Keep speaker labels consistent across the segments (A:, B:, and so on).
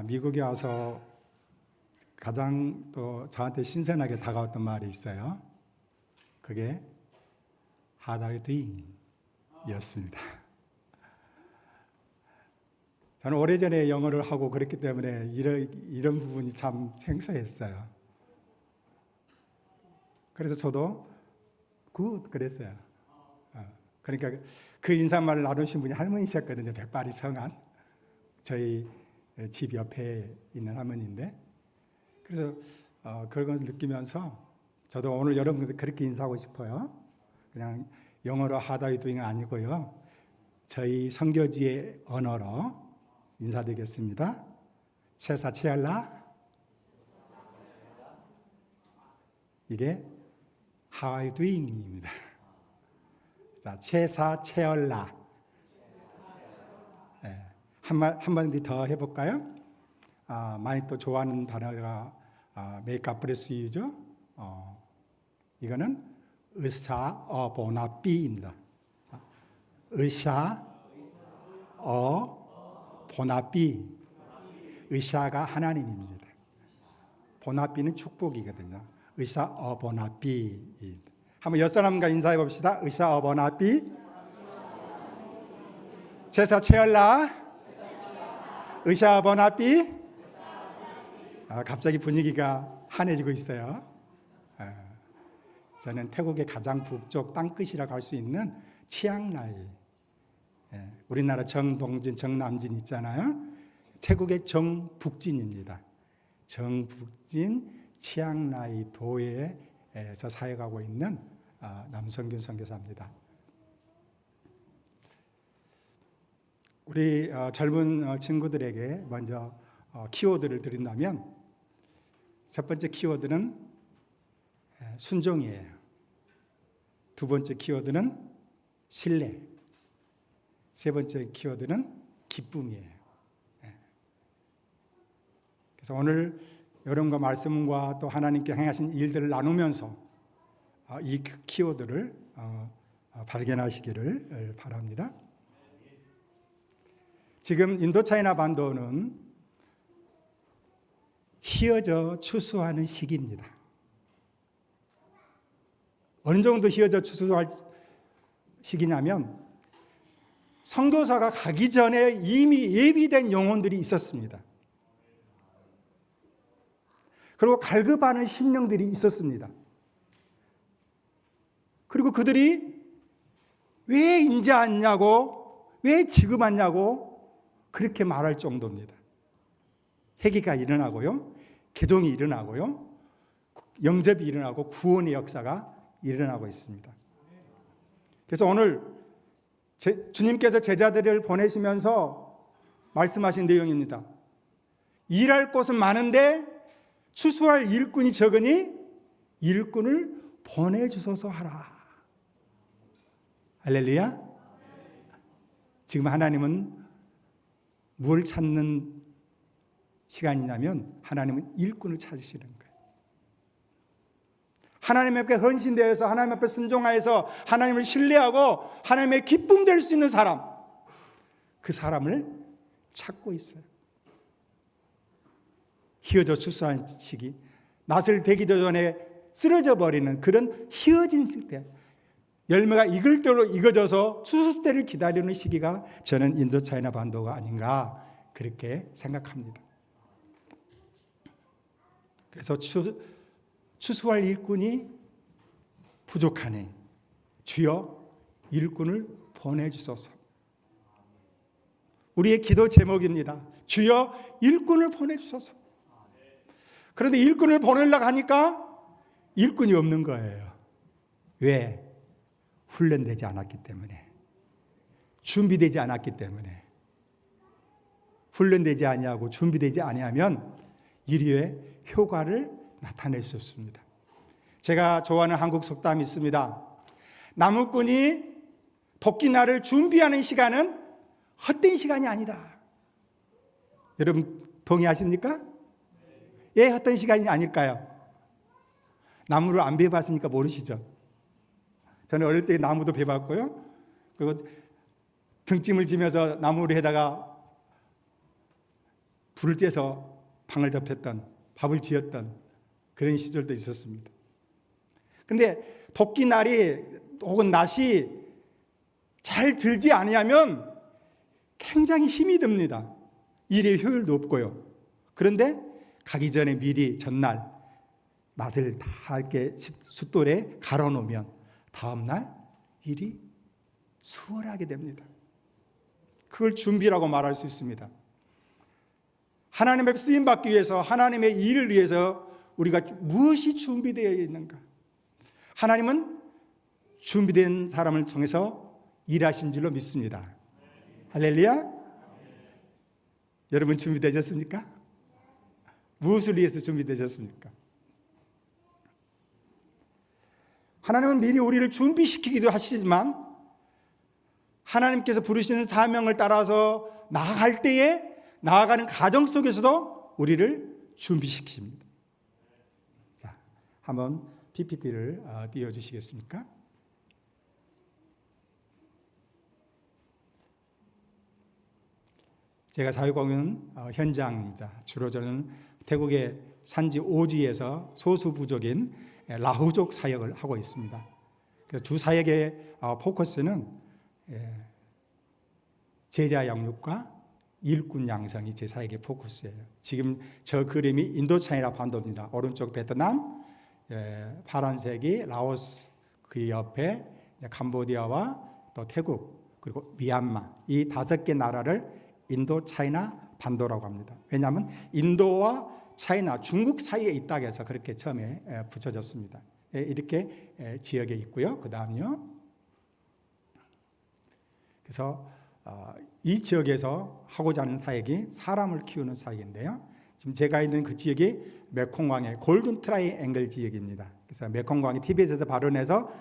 A: 미국에 와서 가장 또 저한테 신선하게 다가왔던 말이 있어요. 그게 How are you doing? 이었습니다. 저는 오래전에 영어를 하고 그랬기 때문에 이런 부분이 참 생소했어요. 그래서 저도 굿 그랬어요. 그러니까 그 인사말을 나누신 분이 할머니셨거든요. 백발이 성한 저희 집 옆에 있는 할머니인데, 그래서 그런 걸 느끼면서 저도 오늘 여러분들 그렇게 인사하고 싶어요. 그냥 영어로 How are you doing 아니고요, 저희 선교지의 언어로 인사드리겠습니다. 체사 체알라, 이게 How are you doing입니다. 자, 체사 체얼라. 네, 한마디 더 해볼까요? 많이 또 좋아하는 단어가 make up bless you죠. 이거는 의사 보나비입니다. 의사 보나비. 의사가 하나님입니다. 보나비는 축복이거든요. 의사 보나비. 한번 옆사람과 인사해 봅시다. 의사 보나비. 제사 체얼라. 의사 보나비. 갑자기 분위기가 환해지고 있어요. 저는 태국의 가장 북쪽 땅끝이라고 할 수 있는 치앙라이, 우리나라 정동진, 정남진 있잖아요. 태국의 정북진입니다. 정북진 치앙라이 도에서 사역하고 있는 남성균 선교사입니다. 우리 젊은 친구들에게 먼저 키워드를 드린다면, 첫 번째 키워드는 순종이에요. 두 번째 키워드는 신뢰. 세 번째 키워드는 기쁨이에요. 그래서 오늘 여러분과 말씀과 또 하나님께 행하신 일들을 나누면서 이 키워드를 발견하시기를 바랍니다. 지금 인도차이나 반도는 휘어져 추수하는 시기입니다. 어느 정도 휘어져 추수할 시기냐면, 선교사가 가기 전에 이미 예비된 영혼들이 있었습니다. 그리고 갈급하는 심령들이 있었습니다. 그리고 그들이 왜 이제 왔냐고, 왜 지금 왔냐고 그렇게 말할 정도입니다. 회개가 일어나고요, 개종이 일어나고요, 영접이 일어나고 구원의 역사가 일어나고 있습니다. 그래서 오늘 주님께서 제자들을 보내시면서 말씀하신 내용입니다. 일할 곳은 많은데 추수할 일꾼이 적으니 일꾼을 보내주소서 하라. 할렐루야. 지금 하나님은 뭘 찾는 시간이냐면, 하나님은 일꾼을 찾으시는 거예요. 하나님 앞에 헌신되어서, 하나님 앞에 순종하여서 하나님을 신뢰하고 하나님의 기쁨 될 수 있는 사람, 그 사람을 찾고 있어요. 휘어져 추수한 시기, 낫을 베기도 전에 쓰러져 버리는 그런 휘어진 때, 열매가 익을 대로 익어져서 추수 때를 기다리는 시기가 저는 인도차이나 반도가 아닌가 그렇게 생각합니다. 그래서 추수할 일꾼이 부족하네. 주여 일꾼을 보내주소서. 우리의 기도 제목입니다. 주여 일꾼을 보내주소서. 그런데 일꾼을 보내려고 하니까 일꾼이 없는 거예요. 왜? 훈련되지 않았기 때문에, 준비되지 않았기 때문에. 훈련되지 아니하고 준비되지 아니하면 인류의 효과를 나타낼 수 없습니다. 제가 좋아하는 한국 속담이 있습니다. 나무꾼이 도끼날을 준비하는 시간은 헛된 시간이 아니다. 여러분 동의하십니까? 왜 헛된 시간이 아닐까요? 나무를 안 베어봤으니까 모르시죠? 저는 어릴 때 나무도 베어봤고요. 그리고 등짐을 지면서 나무를 해다가 불을 떼서 방을 덮였던, 밥을 지었던 그런 시절도 있었습니다. 그런데 도끼날이 혹은 낫이 잘 들지 아니하면 굉장히 힘이 듭니다. 일의 효율도 없고요. 그런데 가기 전에 미리 전날 낫을 다 이렇게 숫돌에 갈아 놓으면 다음날 일이 수월하게 됩니다. 그걸 준비라고 말할 수 있습니다. 하나님의 쓰임 받기 위해서, 하나님의 일을 위해서 우리가 무엇이 준비되어 있는가? 하나님은 준비된 사람을 통해서 일하신 줄로 믿습니다. 할렐루야. 여러분 준비되셨습니까? 무엇을 위해서 준비되셨습니까? 하나님은 미리 우리를 준비시키기도 하시지만 하나님께서 부르시는 사명을 따라서 나아갈 때에 나아가는 과정 속에서도 우리를 준비시킵니다. 자, 한번 PPT를 띄워주시겠습니까? 제가 사회공헌 현장입니다. 주로 저는 태국의 산지 오지에서 소수 부족인 라후족 사역을 하고 있습니다. 주 사역의 포커스는 제자 양육과 일꾼 양성이 제 사역의 포커스예요. 지금 저 그림이 인도차이나 반도입니다. 오른쪽 베트남, 파란색이 라오스, 그 옆에 캄보디아와 또 태국, 그리고 미얀마, 이 5개 나라를 인도 차이나 반도라고 합니다. 왜냐하면 인도와 차이나 중국 사이에 있다고 해서 그렇게 처음에 붙여졌습니다. 이렇게 지역에 있고요. 그 다음요. 그래서 이 지역에서 하고자 하는 사역이 사람을 키우는 사역인데요. 지금 제가 있는 그 지역이 메콩강의 골든 트라이앵글 지역입니다. 그래서 메콩강이 티벳에서 발원해서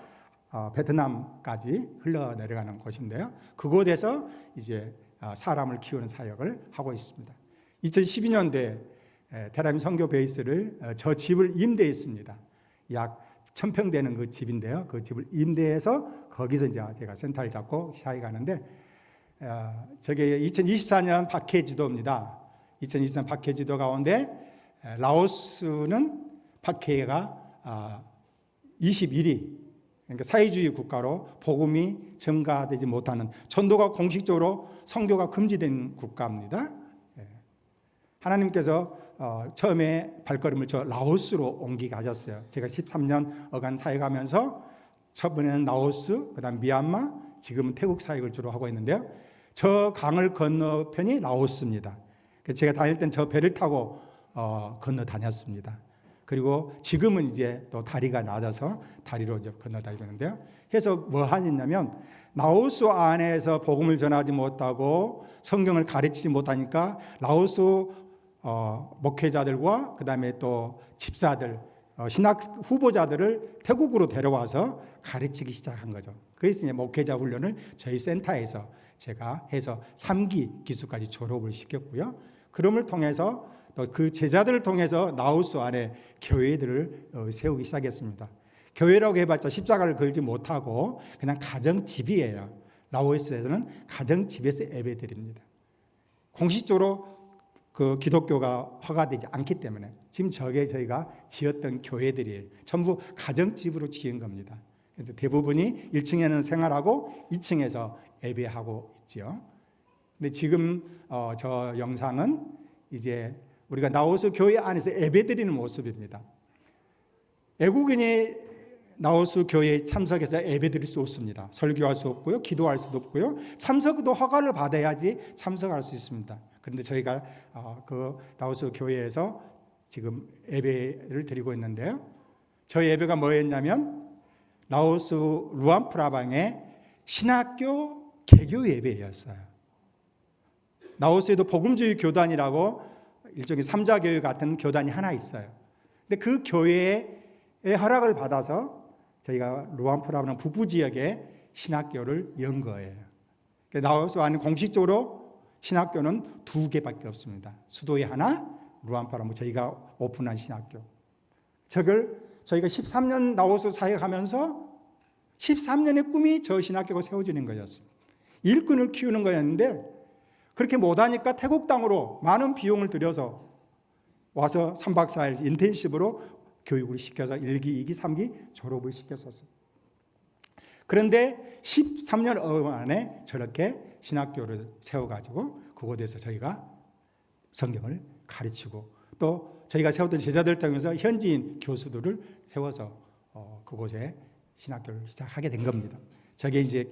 A: 베트남까지 흘러내려가는 곳인데요. 그곳에서 이제 사람을 키우는 사역을 하고 있습니다. 2012년도에 테라빔 선교 베이스를 저 집을 임대했습니다. 약 1000평 되는 그 집인데요. 그 집을 임대해서 거기서 이제 제가 센터를 잡고 사역하는데 저게 2024년 박해 지도입니다. 2024년 박해 지도 가운데 라오스는 박해가 21위, 그러니까 사회주의 국가로 복음이 증가되지 못하는, 전도가 공식적으로 선교가 금지된 국가입니다. 하나님께서 처음에 발걸음을 저 라오스로 옮기게 하셨어요. 제가 13년 어간 사역하면서 첫번에는 라오스, 그다음 미얀마, 지금은 태국 사역을 주로 하고 있는데요. 저 강을 건너편이 라오스입니다. 제가 다닐 땐 저 배를 타고 건너 다녔습니다. 그리고 지금은 이제 또 다리가 낮아서 다리로 이제 건너 다니는데요. 그래서 뭐 하냐면 라오스 안에서 복음을 전하지 못하고 성경을 가르치지 못하니까 라오스 목회자들과 그다음에 또 집사들, 신학 후보자들을 태국으로 데려와서 가르치기 시작한 거죠. 그래서 이제 목회자 훈련을 저희 센터에서 제가 해서 3기 기수까지 졸업을 시켰고요. 그럼을 통해서 또 그 제자들을 통해서 라오스 안에 교회들을 세우기 시작했습니다. 교회라고 해봤자 십자가를 걸지 못하고 그냥 가정집이에요. 라오스에서는 가정집에서 예배드립니다. 공식적으로 그 기독교가 허가되지 않기 때문에 지금 저희가 지었던 교회들이 전부 가정집으로 지은 겁니다. 그래서 대부분이 1층에는 생활하고 2층에서 예배하고 있죠. 근데 지금 저 영상은 이제 우리가 라오스 교회 안에서 예배드리는 모습입니다. 외국인이 라오스 교회에 참석해서 예배드릴 수 없습니다. 설교할 수 없고요, 기도할 수도 없고요. 참석도 허가를 받아야지 참석할 수 있습니다. 그런데 저희가 그 라오스 교회에서 지금 예배를 드리고 있는데요. 저희 예배가 뭐였냐면 라오스 루안프라방의 신학교 개교 예배였어요. 라오스에도 복음주의 교단이라고 일종의 삼자교회 같은 교단이 하나 있어요. 근데 그 교회의 허락을 받아서 저희가 루안프라방 북부 지역에 신학교를 연 거예요. 라오스 안에 공식적으로 신학교는 2개밖에 없습니다. 수도에 하나, 루안프라방 저희가 오픈한 신학교. 저걸 저희가 13년 라오스 사역하면서 13년의 꿈이 저 신학교가 세워지는 거였습니다. 일꾼을 키우는 거였는데 그렇게 못하니까 태국 땅으로 많은 비용을 들여서 와서 3박 4일 인텐시브로 교육을 시켜서 1기, 2기, 3기 졸업을 시켰었습니다. 그런데 13년 만에 저렇게 신학교를 세워가지고 그곳에서 저희가 성경을 가르치고 또 저희가 세웠던 제자들 통해서 현지인 교수들을 세워서 그곳에 신학교를 시작하게 된 겁니다. 저게 이제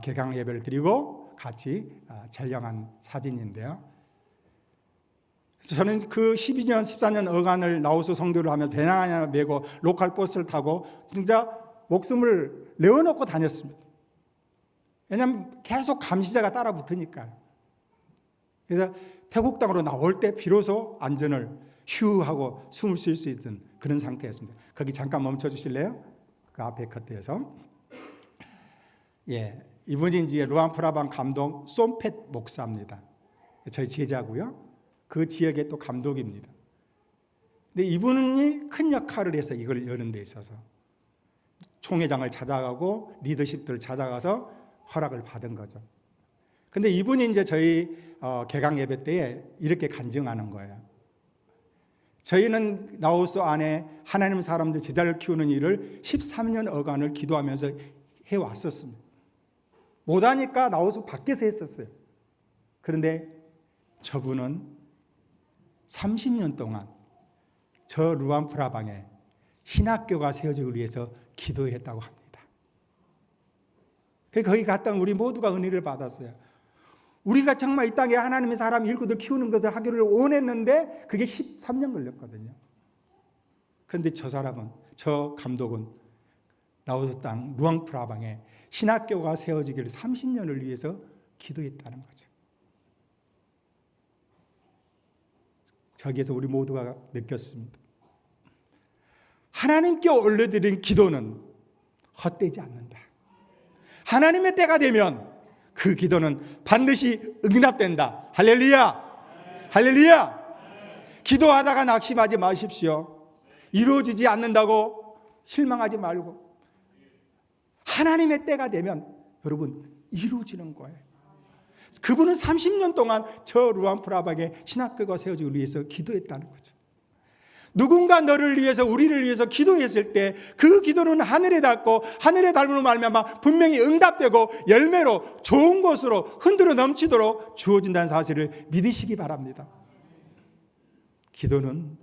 A: 개강 예배를 드리고 같이 촬영한 사진인데요. 저는 그 12년, 14년 어간을 라오스 선교를 하며 배낭 하나 메고 로컬 버스를 타고 진짜 목숨을 내어놓고 다녔습니다. 왜냐하면 계속 감시자가 따라 붙으니까요. 그래서 태국 땅으로 나올 때 비로소 안전을 휴하고 숨을 쉴 수 있던 그런 상태였습니다. 거기 잠깐 멈춰 주실래요? 그 앞에 커트에서. 예, 이분이 이제 루앙프라방 감독 쏨팻 목사입니다. 저희 제자고요. 그 지역의 또 감독입니다. 근데 이분이 큰 역할을 해서 이걸 여는 데 있어서 총회장을 찾아가고 리더십들을 찾아가서 허락을 받은 거죠. 근데 이분이 이제 저희 개강 예배 때에 이렇게 간증하는 거예요. 저희는 라오스 안에 하나님 사람들 제자를 키우는 일을 13년 어간을 기도하면서 해왔었습니다. 못하니까 라오스 밖에서 했었어요. 그런데 저분은 30년 동안 저 루앙프라방에 신학교가 세워지기 위해서 기도했다고 합니다. 거기 갔다 우리 모두가 은혜를 받았어요. 우리가 정말 이 땅에 하나님의 사람 일꾼들 키우는 것을 하기를 원했는데 그게 13년 걸렸거든요. 그런데 저 감독은 라오스 땅 루앙프라방에 신학교가 세워지기를 30년을 위해서 기도했다는 거죠. 저기에서 우리 모두가 느꼈습니다. 하나님께 올려드린 기도는 헛되지 않는다. 하나님의 때가 되면 그 기도는 반드시 응답된다. 할렐루야! 할렐루야! 기도하다가 낙심하지 마십시오. 이루어지지 않는다고 실망하지 말고 하나님의 때가 되면 여러분 이루어지는 거예요. 그분은 30년 동안 저 루앙프라방에 신학교가 세워지기 위해서 기도했다는 거죠. 누군가 너를 위해서 우리를 위해서 기도했을 때 그 기도는 하늘에 닿고 하늘에 닿음으로 말미암아 분명히 응답되고 열매로 좋은 것으로 흔들어 넘치도록 주어진다는 사실을 믿으시기 바랍니다. 기도는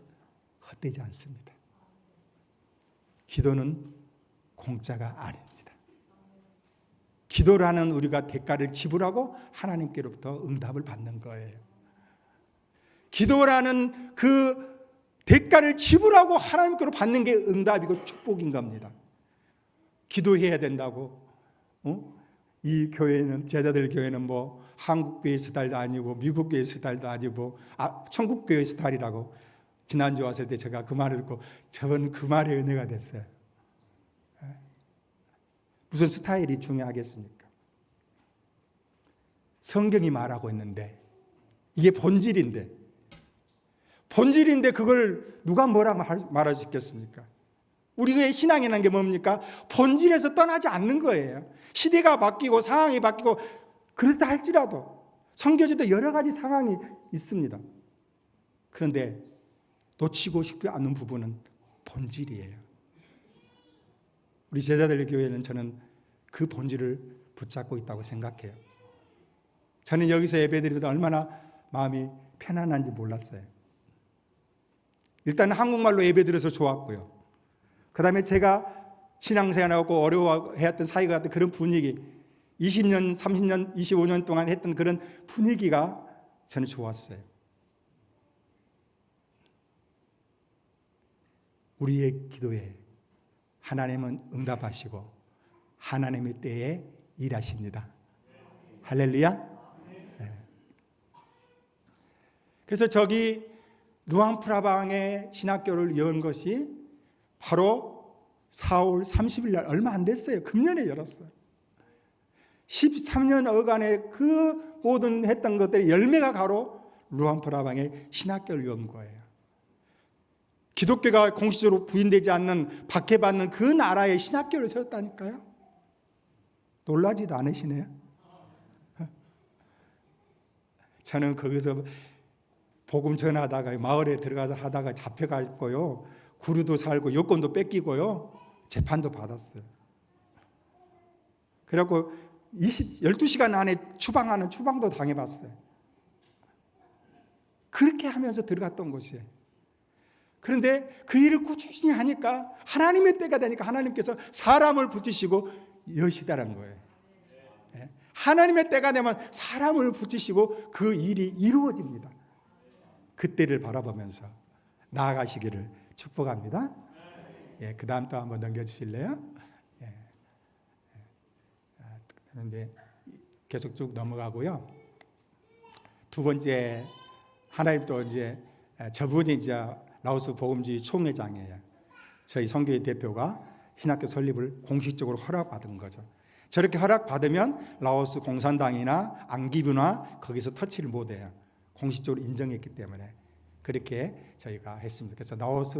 A: 헛되지 않습니다. 기도는 공짜가 아닙니다. 기도라는 우리가 대가를 지불하고 하나님께로부터 응답을 받는 거예요. 기도라는 그 대가를 지불하고 하나님께로 받는 게 응답이고 축복인 겁니다. 기도해야 된다고. 이 교회는 제자들 교회는 뭐 한국 교회 스타일도 아니고 미국 교회 스타일도 아니고 천국 교회 스타일이라고 지난주 왔을 때 제가 그 말을 듣고 저는 그 말에 은혜가 됐어요. 무슨 스타일이 중요하겠습니까? 성경이 말하고 있는데 이게 본질인데 그걸 누가 뭐라고 말할 수 있겠습니까? 우리의 신앙이라는 게 뭡니까? 본질에서 떠나지 않는 거예요. 시대가 바뀌고 상황이 바뀌고 그렇다 할지라도 성경에도 여러 가지 상황이 있습니다. 그런데 놓치고 싶지 않는 부분은 본질이에요. 우리 제자들 교회는 저는 그 본질을 붙잡고 있다고 생각해요. 저는 여기서 예배드릴 때 얼마나 마음이 편안한지 몰랐어요. 일단 한국말로 예배드려서 좋았고요. 그 다음에 제가 신앙생활하고 어려워했던 사이가 같은 그런 분위기 20년, 30년, 25년 동안 했던 그런 분위기가 저는 좋았어요. 우리의 기도에 하나님은 응답하시고 하나님의 때에 일하십니다. 할렐루야. 네. 그래서 저기 루앙프라방에 신학교를 연 것이 바로 4월 30일 날 얼마 안 됐어요. 금년에 열었어요. 13년 어간의 그 모든 했던 것들이 열매가 바로 루앙프라방에 신학교를 연 거예요. 기독교가 공식적으로 부인되지 않는 박해받는 그 나라에 신학교를 세웠다니까요. 놀라지도 않으시네요. 저는 거기서 복음 전하다가 마을에 들어가서 하다가 잡혀갔고요. 구루도 살고 여권도 뺏기고요. 재판도 받았어요. 그래갖고 12시간 안에 추방하는 추방도 당해봤어요. 그렇게 하면서 들어갔던 곳이에요. 그런데 그 일을 꾸준히 하니까 하나님의 때가 되니까 하나님께서 사람을 붙이시고 여시다는 거예요. 하나님의 때가 되면 사람을 붙이시고 그 일이 이루어집니다. 그때를 바라보면서 나아가시기를 축복합니다. 예, 그 다음 또 한번 넘겨주실래요? 예. 그런데 계속 쭉 넘어가고요. 두 번째, 하나님 또 이제 저분이 이제 라오스 복음주의 총회장이에요. 저희 선교회 대표가 신학교 설립을 공식적으로 허락받은 거죠. 저렇게 허락받으면 라오스 공산당이나 안기부나 거기서 터치를 못해요. 공식적으로 인정했기 때문에 그렇게 저희가 했습니다. 그래서 라오스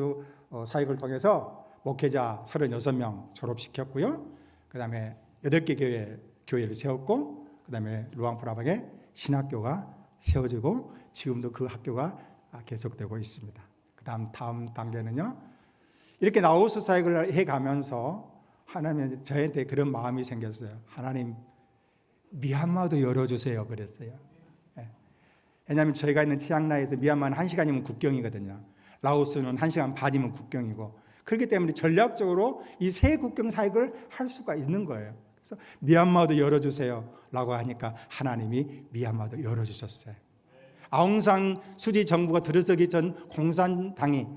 A: 사역을 통해서 목회자 36명 졸업시켰고요. 그 다음에 8개 교회를 세웠고, 그 다음에 루앙프라방에 신학교가 세워지고 지금도 그 학교가 계속되고 있습니다. 다음 단계는요. 이렇게 라오스 사역을 해가면서 하나님은 저한테 그런 마음이 생겼어요. 하나님, 미얀마도 열어주세요 그랬어요. 왜냐하면 저희가 있는 치앙라이에서 미얀마는 1시간이면 국경이거든요. 라오스는 1시간 반이면 국경이고, 그렇기 때문에 전략적으로 이 세 국경 사역을 할 수가 있는 거예요. 그래서 미얀마도 열어주세요 라고 하니까 하나님이 미얀마도 열어주셨어요. 아웅산 수지 정부가 들어서기 전 공산당이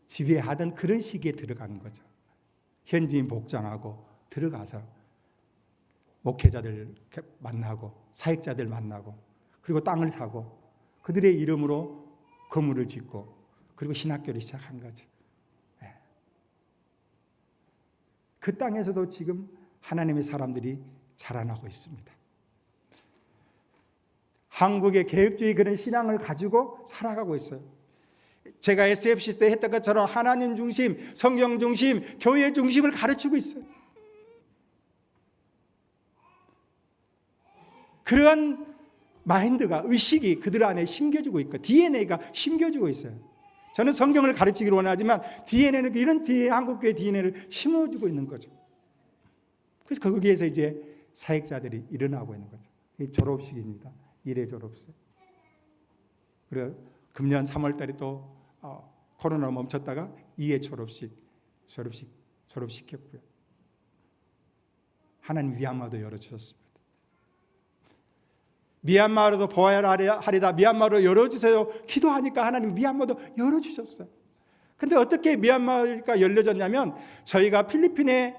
A: 지배하던 그런 시기에 들어간 거죠. 현지인 복장하고 들어가서 목회자들 만나고 사역자들 만나고 그리고 땅을 사고 그들의 이름으로 건물을 짓고 그리고 신학교를 시작한 거죠. 그 땅에서도 지금 하나님의 사람들이 자라나고 있습니다. 한국의 개혁주의 그런 신앙을 가지고 살아가고 있어요. 제가 SFC 때 했던 것처럼 하나님 중심, 성경 중심, 교회 중심을 가르치고 있어요. 그러한 마인드가, 의식이 그들 안에 심겨지고 있고 DNA가 심겨지고 있어요. 저는 성경을 가르치기를 원하지만 DNA는 이런 한국교회 DNA를 심어주고 있는 거죠. 그래서 거기에서 이제 사역자들이 일어나고 있는 거죠. 이 졸업식입니다. 1회 졸업식. 그리고 금년 3월 달에 또 코로나가 멈췄다가 2회 졸업시켰고요. 하나님 미얀마도 열어주셨습니다. 미얀마로도 보아야하리다. 미얀마로 열어주세요. 기도하니까 하나님 미얀마도 열어주셨어요. 근데 어떻게 미얀마가 열려졌냐면 저희가 필리핀에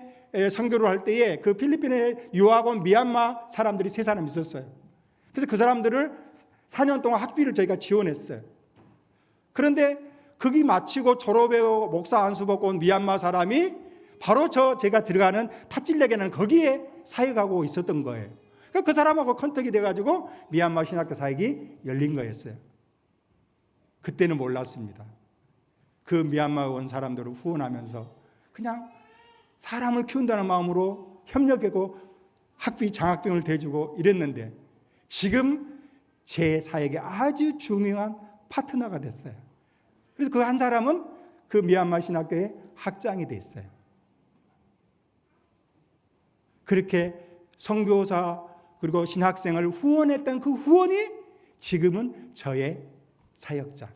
A: 선교를 할 때에 그 필리핀에 유학 온 미얀마 사람들이 3사람 있었어요. 그래서 그 사람들을 4년 동안 학비를 저희가 지원했어요. 그런데 거기 마치고 졸업하고 목사 안수 받고 온 미얀마 사람이 바로 제가 들어가는 탓질레게는 거기에 사역하고 있었던 거예요. 그 사람하고 컨택이 돼가지고 미얀마 신학교 사역이 열린 거였어요. 그때는 몰랐습니다. 그 미얀마 온 사람들을 후원하면서 그냥 사람을 키운다는 마음으로 협력하고 학비, 장학금을 대주고 이랬는데 지금 제 사역에 아주 중요한 파트너가 됐어요. 그래서 그 한 사람은 그 미얀마 신학교의 학장이 됐어요. 그렇게 선교사 그리고 신학생을 후원했던 그 후원이 지금은 저의 사역자,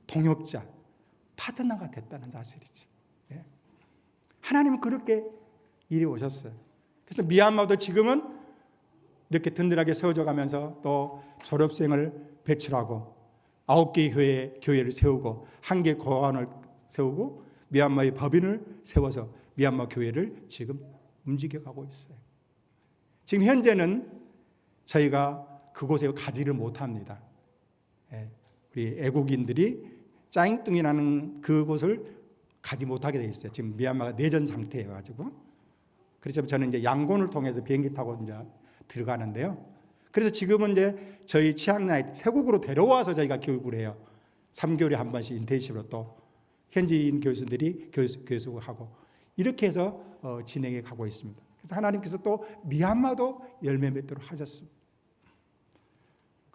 A: 동역자, 파트너가 됐다는 사실이죠. 하나님은 그렇게 이리 오셨어요. 그래서 미얀마도 지금은 이렇게 든든하게 세워져 가면서 또 졸업생을 배출하고 9개 교회를 세우고 1개 고아원을 세우고 미얀마의 법인을 세워서 미얀마 교회를 지금 움직여가고 있어요. 지금 현재는 저희가 그곳에 가지를 못합니다. 우리 애국인들이 짜잉뚱이 나는 그곳을 가지 못하게 돼 있어요. 지금 미얀마가 내전 상태여가지고. 그래서 저는 이제 양곤을 통해서 비행기 타고 이제 들어가는데요. 그래서 지금은 이제 저희 치앙라이 태국으로 데려와서 저희가 교육을 해요. 3개월에 한 번씩 인텐시브로 또 현지인 교수들이 교수하고 이렇게 해서 진행해 가고 있습니다. 그래서 하나님께서 또 미얀마도 열매 맺도록 하셨습니다.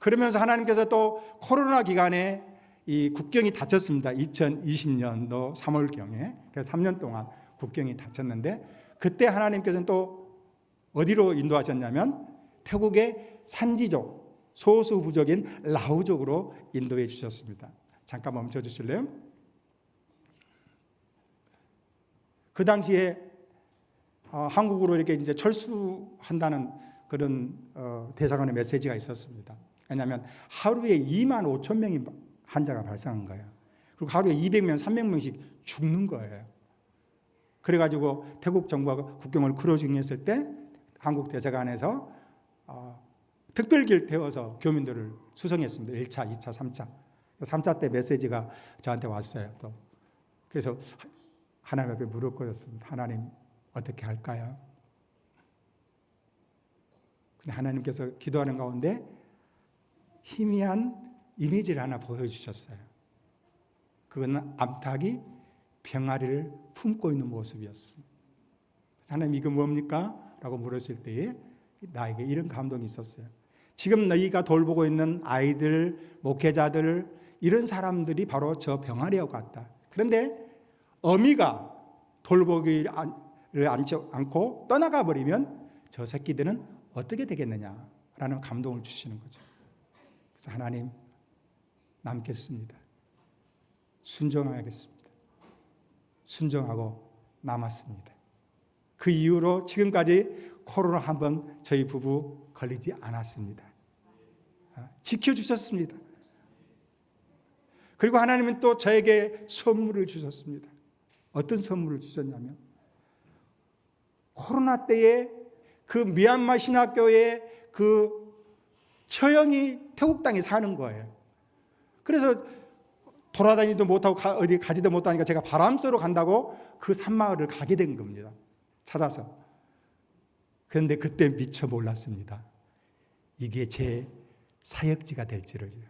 A: 그러면서 하나님께서 또 코로나 기간에 이 국경이 닫혔습니다. 2020년도 3월경에. 그래서 3년 동안 국경이 닫혔는데 그때 하나님께서는 또 어디로 인도하셨냐면 태국의 산지족, 소수 부족인 라후족으로 인도해 주셨습니다. 잠깐 멈춰 주실래요? 그 당시에 한국으로 이렇게 이제 철수한다는 그런 대사관의 메시지가 있었습니다. 왜냐하면 하루에 2만 5천 명이 환자가 발생한 거예요. 그리고 하루에 200명, 300명씩 죽는 거예요. 그래가지고 태국 정부가 국경을 크로징했을 때 한국 대사관에서 특별기를 태워서 교민들을 수송했습니다. 1차, 2차, 3차. 3차 때 메시지가 저한테 왔어요. 또. 그래서 하나님 앞에 무릎 꿇었습니다. 하나님 어떻게 할까요? 근데 하나님께서 기도하는 가운데 희미한 이미지를 하나 보여주셨어요. 그건 암탉이 병아리를 품고 있는 모습이었습니다. 하나님 이거 뭡니까? 라고 물었을 때에 나에게 이런 감동이 있었어요. 지금 너희가 돌보고 있는 아이들, 목회자들 이런 사람들이 바로 저 병아리와 같다. 그런데 어미가 돌보기를 않고 떠나가 버리면 저 새끼들은 어떻게 되겠느냐라는 감동을 주시는 거죠. 그래서 하나님 남겠습니다. 순종하겠습니다. 순종하고 남았습니다. 그 이후로 지금까지 코로나 한 번 저희 부부 걸리지 않았습니다. 지켜주셨습니다. 그리고 하나님은 또 저에게 선물을 주셨습니다. 어떤 선물을 주셨냐면 코로나 때에 그 미얀마 신학교에 그 처형이 태국 땅에 사는 거예요. 그래서 돌아다니도 못하고 어디 가지도 못하니까 제가 바람 쐬러 간다고 그 산마을을 가게 된 겁니다. 찾아서. 그런데 그때 미처 몰랐습니다. 이게 제 사역지가 될 줄을요.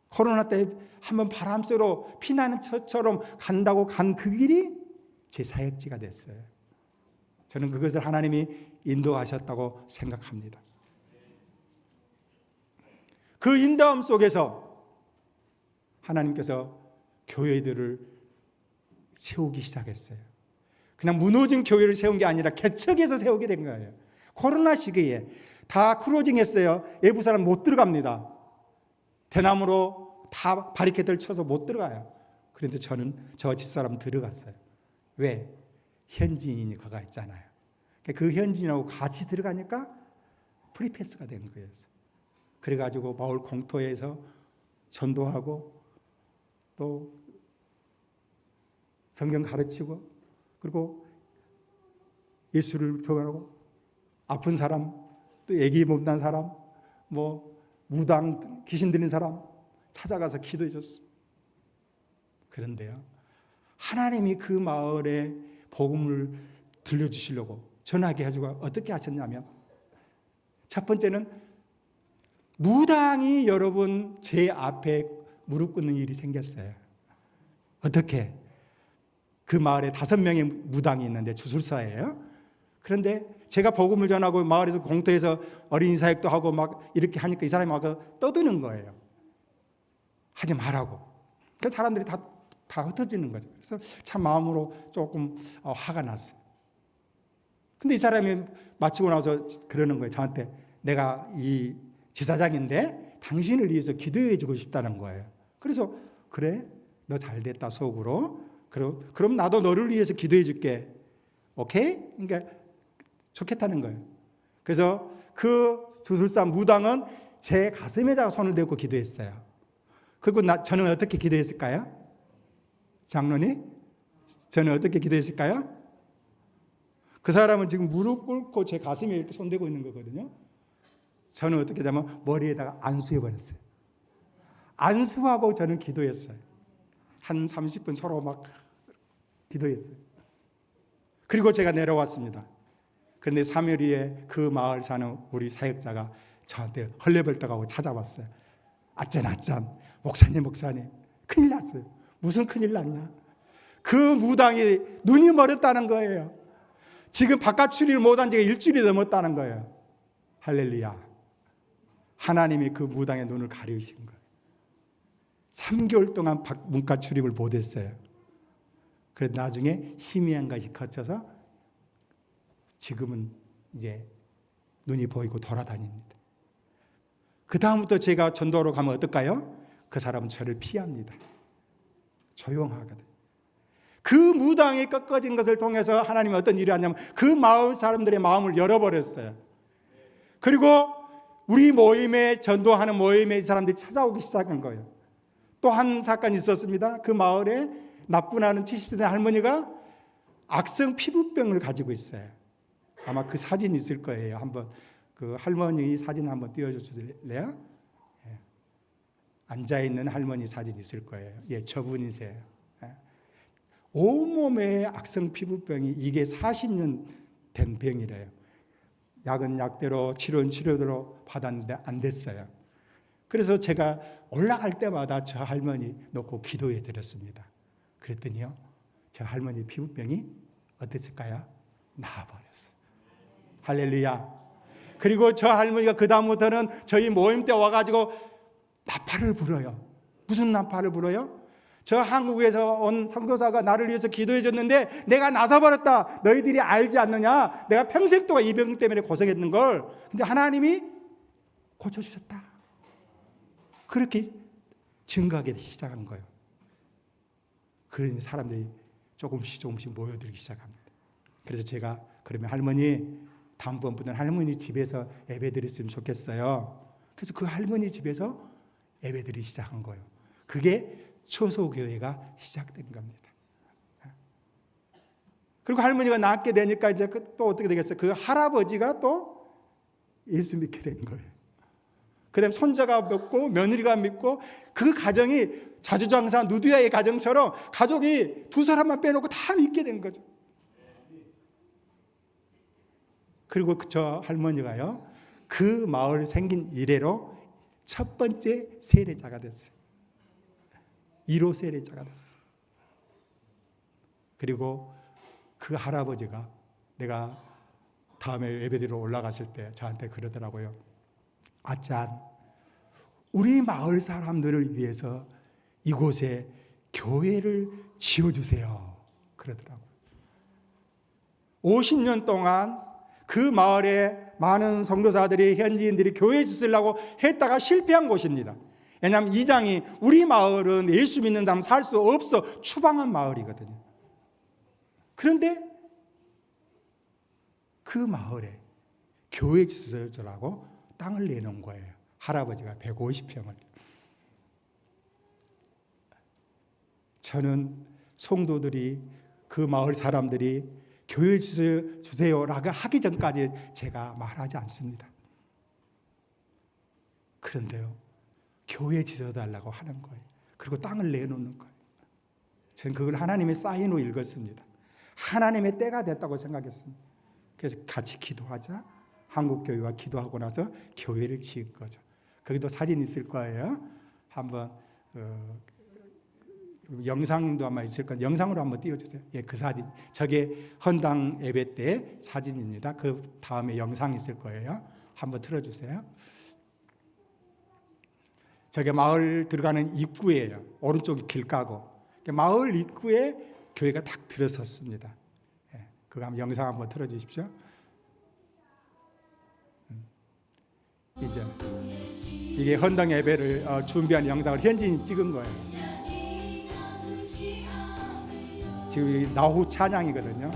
A: 코로나 때 한번 바람 쐬러 피나는 처처럼 간다고 간 그 길이 제 사역지가 됐어요. 저는 그것을 하나님이 인도하셨다고 생각합니다. 그 인도함 속에서 하나님께서 교회들을 세우기 시작했어요. 그냥 무너진 교회를 세운 게 아니라 개척해서 세우게 된 거예요. 코로나 시기에 다 크로징했어요. 외부 사람 못 들어갑니다. 대나무로 다 바리케이드를 쳐서 못 들어가요. 그런데 저는 저 집사람 들어갔어요. 왜? 현지인이 거가 있잖아요. 그 현지인하고 같이 들어가니까 프리패스가 된 거예요. 그래가지고 마을 공토에서 전도하고 또 성경 가르치고 그리고 예수를 전하고 아픈 사람 또 애기 못난 사람 뭐 무당 귀신 들린 사람 찾아가서 기도해 줬습니다. 그런데요, 하나님이 그 마을에 복음을 들려주시려고 전하게 해주고 어떻게 하셨냐면 첫 번째는 무당이 여러분 제 앞에 무릎 꿇는 일이 생겼어요. 어떻게? 그 마을에 5명의 무당이 있는데 주술사예요. 그런데 제가 복음을 전하고 마을에서 공터에서 어린이 사역도 하고 막 이렇게 하니까 이 사람이 막 떠드는 거예요. 하지 말라고. 그래서 사람들이 다 흩어지는 거죠. 그래서 참 마음으로 조금 화가 났어요. 근데 이 사람이 마치고 나서 그러는 거예요. 저한테 내가 이 지사장인데 당신을 위해서 기도해 주고 싶다는 거예요. 그래서 그래? 너 잘됐다 속으로. 그럼 나도 너를 위해서 기도해 줄게. 오케이? 그러니까 좋겠다는 거예요. 그래서 그 주술사 무당은 제 가슴에다가 손을 대고 기도했어요. 그리고 저는 어떻게 기도했을까요? 장로님? 저는 어떻게 기도했을까요? 그 사람은 지금 무릎 꿇고 제 가슴에 이렇게 손대고 있는 거거든요. 저는 어떻게 하면 머리에다가 안수해버렸어요. 안수하고 저는 기도했어요. 한 30분 서로 막 기도했어요. 그리고 제가 내려왔습니다. 그런데 3일 후에 그 마을 사는 우리 사역자가 저한테 헐레벌떡하고 찾아왔어요. 아짠 목사님 큰일 났어요. 무슨 큰일 났냐? 그 무당이 눈이 멀었다는 거예요. 지금 바깥 출입을 못한 지가 일주일이 넘었다는 거예요. 할렐루야. 하나님이 그 무당의 눈을 가리우신 거예요. 3개월 동안 문과 출입을 못했어요. 그래서 나중에 희미한 것이 거쳐서 지금은 이제 눈이 보이고 돌아다닙니다. 그 다음부터 제가 전도하러 가면 어떨까요? 그 사람은 저를 피합니다. 조용하거든. 그 무당이 꺾어진 것을 통해서 하나님이 어떤 일을 하냐면 그 마을 사람들의 마음을 열어버렸어요. 그리고 우리 모임에, 전도하는 모임에 사람들이 찾아오기 시작한 거예요. 또 한 사건이 있었습니다. 그 마을에 나뿐하는 70세 할머니가 악성 피부병을 가지고 있어요. 아마 그 사진이 있을 거예요. 한번 그 할머니 사진 한번 띄워주실래요? 예. 앉아있는 할머니 사진 있을 거예요. 예, 저분이세요. 예. 온몸에 악성 피부병이 이게 40년 된 병이래요. 약은 약대로 치료는 치료대로 받았는데 안 됐어요. 그래서 제가 올라갈 때마다 저 할머니 놓고 기도해 드렸습니다. 그랬더니요, 저 할머니 피부병이 어땠을까요? 나아버렸어요. 할렐루야. 그리고 저 할머니가 그 다음부터는 저희 모임 때 와가지고 나팔을 불어요. 무슨 나팔을 불어요? 저 한국에서 온 선교사가 나를 위해서 기도해 줬는데 내가 나서버렸다. 너희들이 알지 않느냐? 내가 평생 동안 이 병 때문에 고생했는 걸. 근데 하나님이 고쳐주셨다. 그렇게 증거하기 시작한 거예요. 그러니 사람들이 조금씩 모여들기 시작합니다. 그래서 제가 그러면 할머니, 다음번부터는 할머니 집에서 예배 드렸으면 좋겠어요. 그래서 그 할머니 집에서 예배 드리기 시작한 거예요. 그게 초소교회가 시작된 겁니다. 그리고 할머니가 낳게 되니까 이제 또 어떻게 되겠어요? 그 할아버지가 또 예수 믿게 된 거예요. 그 다음에 손자가 믿고 며느리가 믿고 그 가정이 자주장사 누드야의 가정처럼 가족이 두 사람만 빼놓고 다 믿게 된 거죠. 그리고 저 할머니가요, 그 마을 생긴 이래로 첫 번째 세례자가 됐어요. 1호 세례자가 됐어요. 그리고 그 할아버지가 내가 다음에 예배드리러 올라갔을 때 저한테 그러더라고요. 아짠, 우리 마을 사람들을 위해서 이곳에 교회를 지어주세요. 그러더라고요. 50년 동안 그 마을에 많은 선교사들이, 현지인들이 교회 짓으려고 했다가 실패한 곳입니다. 왜냐하면 이장이 우리 마을은 예수 믿는 사람 살 수 없어 추방한 마을이거든요. 그런데 그 마을에 교회 짓으라고 땅을 내놓은 거예요. 할아버지가 150평을. 저는 성도들이, 그 마을 사람들이 교회 주세요라고 하기 전까지 제가 말하지 않습니다. 그런데요, 교회 지어달라고 하는 거예요. 그리고 땅을 내놓는 거예요. 저는 그걸 하나님의 사인으로 읽었습니다. 하나님의 때가 됐다고 생각했습니다. 그래서 같이 기도하자. 한국교회와 기도하고 나서 교회를 지은 거죠. 거기도 사진 있을 거예요. 한번 영상도 아마 있을 거예요. 영상으로 한번 띄워주세요. 예, 그 사진. 저게 헌당 예배 때 사진입니다. 그 다음에 영상 있을 거예요. 한번 틀어주세요. 저게 마을 들어가는 입구예요. 오른쪽이 길가고 마을 입구에 교회가 딱 들어섰습니다. 예, 그거 한번 영상 한번 틀어주십시오. 이제 이게 헌당 예배를 준비한 영상을 현지인이 찍은 거예요. 지금 나후 찬양이거든요.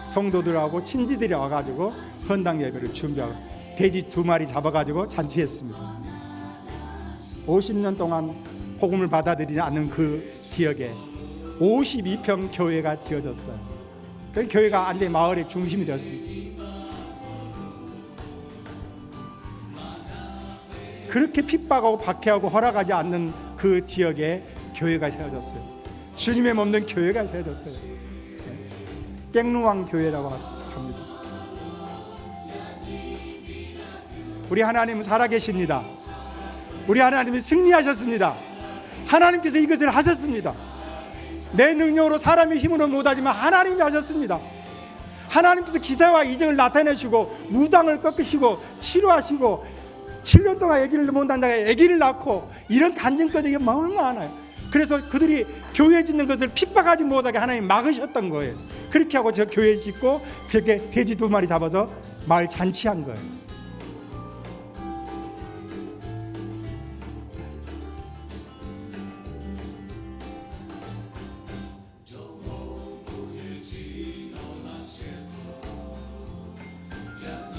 A: 성도들하고 친지들이 와가지고 헌당 예배를 준비하고 돼지 2마리 잡아가지고 잔치했습니다. 50년 동안 복음을 받아들이지 않는 그 지역에 52평 교회가 지어졌어요. 그 교회가 완전히 마을의 중심이 되었습니다. 그렇게 핍박하고 박해하고 허락하지 않는 그 지역에 교회가 세워졌어요. 주님의 몸된 교회가 세워졌어요. 깽루왕 교회라고 합니다. 우리 하나님은 살아계십니다. 우리 하나님이 승리하셨습니다. 하나님께서 이것을 하셨습니다. 내 능력으로 사람의 힘으로 못하지만 하나님이 하셨습니다. 하나님께서 기사와 이적을 나타내시고 무당을 꺾으시고 치료하시고 7년 동안 아기를 못 낳는다가 아기를 낳고 이런 간증거리가 너무 많아요. 그래서 그들이 교회 짓는 것을 핍박하지 못하게 하나님 막으셨던 거예요. 그렇게 하고 저 교회 짓고 그렇게 돼지 2마리 잡아서 마을 잔치한 거예요.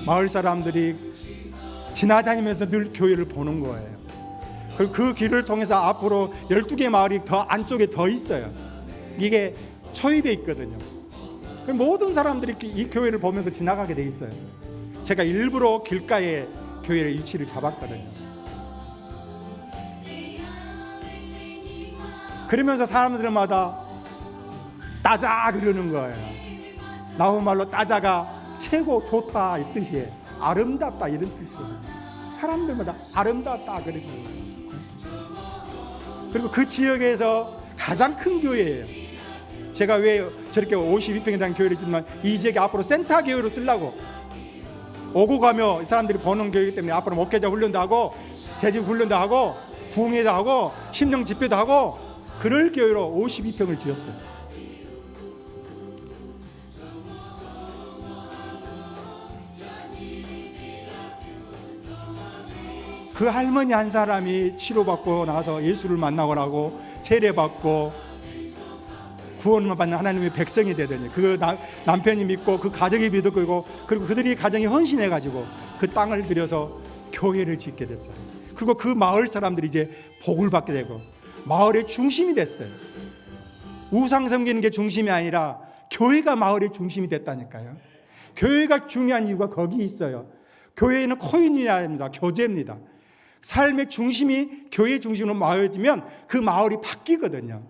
A: 마을 사람들이 지나다니면서 늘 교회를 보는 거예요. 그리고 그 길을 통해서 앞으로 12개 마을이 더 안쪽에 더 있어요. 이게 초입에 있거든요. 모든 사람들이 이 교회를 보면서 지나가게 돼 있어요. 제가 일부러 길가에 교회의 위치를 잡았거든요. 그러면서 사람들마다 따자 그러는 거예요. 나무 말로 따자가 최고 좋다 이 뜻이에요. 아름답다 이런 뜻이에요. 사람들마다 아름답다 그러고, 그리고 그 지역에서 가장 큰 교회예요. 제가 왜 저렇게 52평에 대한 교회를 짓지만 이 지역이 앞으로 센터 교회로 쓰려고, 오고 가며 사람들이 보는 교회이기 때문에 앞으로 목회자 훈련도 하고 재직 훈련도 하고 부흥회도 하고 심령 집회도 하고 그럴 교회로 52평을 지었어요. 그 할머니 한 사람이 치료받고 나서 예수를 만나고 세례받고 구원을 받는 하나님의 백성이 되더니 그 남편이 믿고 그 가정이 믿고 그리고 그들이 가정이 헌신해가지고 그 땅을 들여서 교회를 짓게 됐잖아요. 그리고 그 마을 사람들이 이제 복을 받게 되고 마을의 중심이 됐어요. 우상 섬기는 게 중심이 아니라 교회가 마을의 중심이 됐다니까요. 교회가 중요한 이유가 거기 있어요. 교회는 코인이아입니다. 교제입니다. 삶의 중심이 교회 중심으로 마어지면 그 마을이 바뀌거든요.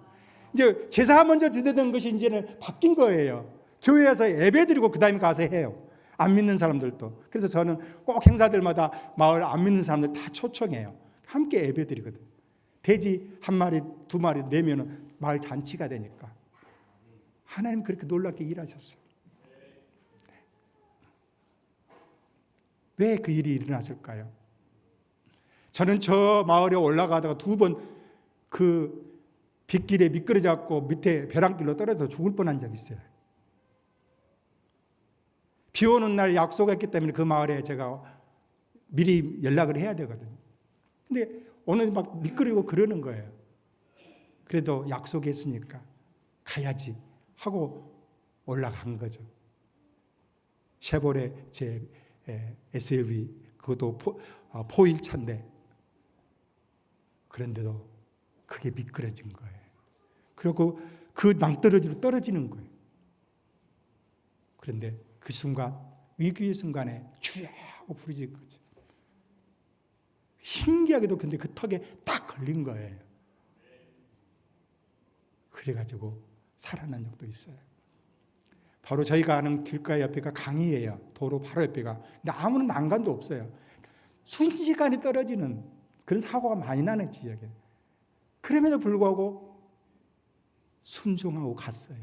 A: 이제 제사 먼저 지내던 것이 이제는 바뀐 거예요. 교회에서 예배드리고 그 다음에 가서 해요. 안 믿는 사람들도. 그래서 저는 꼭 행사들마다 마을 안 믿는 사람들 다 초청해요. 함께 예배드리거든요. 돼지 1마리 2마리 내면은 마을 잔치가 되니까. 하나님 그렇게 놀랍게 일하셨어요. 왜 그 일이 일어났을까요? 저는 저 마을에 올라가다가 2번 그 빗길에 미끄러져갖고 밑에 벼랑길로 떨어져 죽을 뻔한 적이 있어요. 비 오는 날 약속했기 때문에 그 마을에 제가 미리 연락을 해야 되거든요. 근데 오늘 막 미끄러지고 그러는 거예요. 그래도 약속했으니까 가야지 하고 올라간 거죠. 쉐보레 제 SUV 그것도 포일 차인데 그런데도 그게 미끄러진 거예요. 그리고 그 낭떠러지로 떨어지는 거예요. 그런데 그 순간 위기의 순간에 주야 하고 부르짖은 거죠. 신기하게도 근데 그 턱에 딱 걸린 거예요. 그래가지고 살아난 적도 있어요. 바로 저희가 아는 길가 옆에가 강이에요. 도로 바로 옆에가. 근데 아무런 난간도 없어요. 순식간에 떨어지는 그런 사고가 많이 나는 지역이에요. 그럼에도 불구하고 순종하고 갔어요.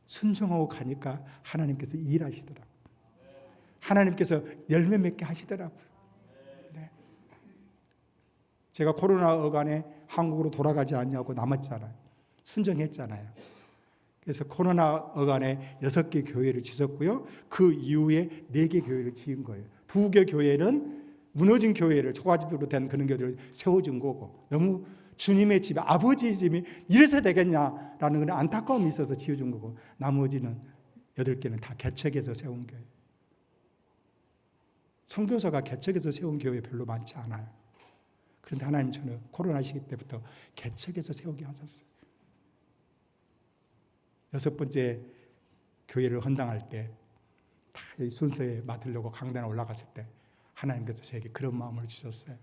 A: 순종하고 가니까 하나님께서 일하시더라고요. 하나님께서 열매 맺게 하시더라고요. 네. 제가 코로나 어간에 한국으로 돌아가지 않냐고 남았잖아요. 순종했잖아요. 그래서 코로나 어간에 6개 교회를 지었고요. 그 이후에 4개 교회를 지은 거예요. 2개 교회는 무너진 교회를 초가집으로 된 그런 교회를 세워준 거고, 너무 주님의 집, 아버지의 집이 이래서 되겠냐라는 그런 안타까움이 있어서 지어준 거고, 나머지는 8개는 다 개척해서 세운 교회. 선교사가 개척해서 세운 교회 별로 많지 않아요. 그런데 하나님 저는 코로나 시기 때부터 개척해서 세우게 하셨어요. 6번째 교회를 헌당할 때 다 순서에 맡으려고 강단에 올라갔을 때 하나님께서 저에게 그런 마음을 주셨어요.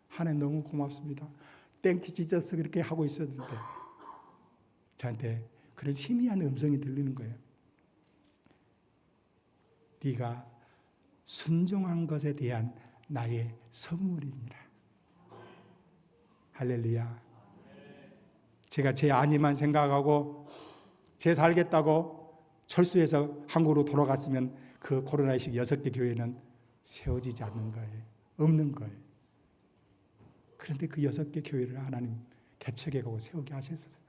A: 하나님 너무 고맙습니다. 땡큐 지저스 그렇게 하고 있었는데 저한테 그런 희미한 음성이 들리는 거예요. 네가 순종한 것에 대한 나의 선물이니라. 할렐루야. 제가 제 안위만 생각하고 제 살겠다고 철수해서 한국으로 돌아갔으면 그 코로나 시기 6개 교회는 세워지지 않는 거예요. 없는 거예요. 그런데 그 6개 교회를 하나님 개척해가고 세우게 하셨어요.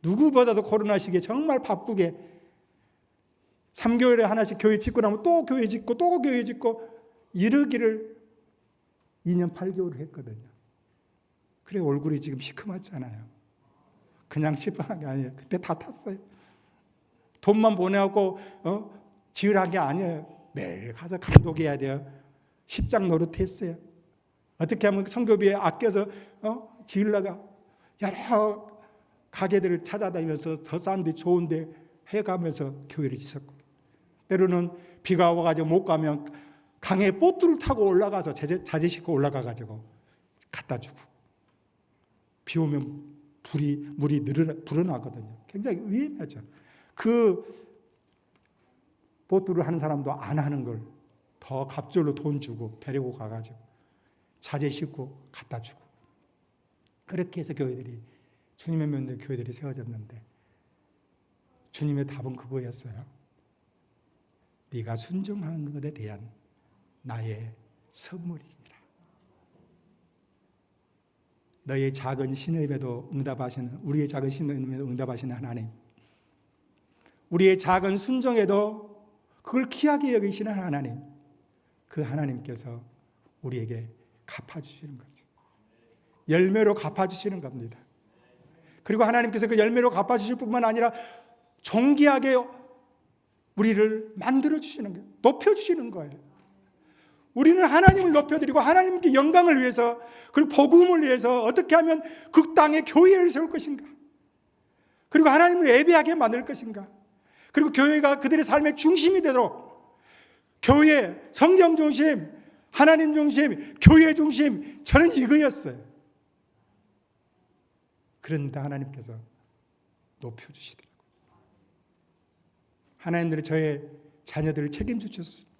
A: 누구보다도 코로나 시기에 정말 바쁘게 3개월에 하나씩 교회 짓고 나면 또 교회 짓고 또 교회 짓고 이러기를 2년 8개월을 했거든요. 그래 얼굴이 지금 시커멓잖아요. 그냥 시커먼 게 아니에요. 그때 다 탔어요. 돈만 보내갖고 지으란 게 아니에요. 매일 가서 감독해야 돼요. 십장 노릇했어요. 어떻게 하면 성교비에 아껴서 지으려가 여러 가게들을 찾아다니면서 더 싼데 좋은데 해가면서 교회를 짓었고, 때로는 비가 와가지고 못 가면 강에 보트를 타고 올라가서 자재 싣고 올라가가지고 갖다 주고, 비 오면 물이 불어나거든요. 굉장히 위험하죠. 그 보트를 하는 사람도 안 하는 걸 더 갑절로 돈 주고 데리고 가가지고 자재 싣고 갖다 주고, 그렇게 해서 교회들이, 주님의 명대 교회들이 세워졌는데 주님의 답은 그거였어요. 네가 순종하는 것에 대한 나의 선물이니라. 너의 작은 신의에도 응답하시는, 우리의 작은 신의에도 응답하시는 하나님, 우리의 작은 순종에도 그걸 귀하게 여기시는 하나님, 그 하나님께서 우리에게 갚아주시는 거죠. 열매로 갚아주시는 겁니다. 그리고 하나님께서 그 열매로 갚아주실 뿐만 아니라 존귀하게 우리를 만들어주시는 거예요. 높여주시는 거예요. 우리는 하나님을 높여드리고 하나님께 영광을 위해서, 그리고 복음을 위해서 어떻게 하면 그 땅에 교회를 세울 것인가, 그리고 하나님을 예배하게 만들 것인가, 그리고 교회가 그들의 삶의 중심이 되도록, 교회, 성경 중심, 하나님 중심, 교회 중심, 저는 이거였어요. 그런데 하나님께서 높여주시더라고요. 하나님들이 저의 자녀들을 책임주셨습니다.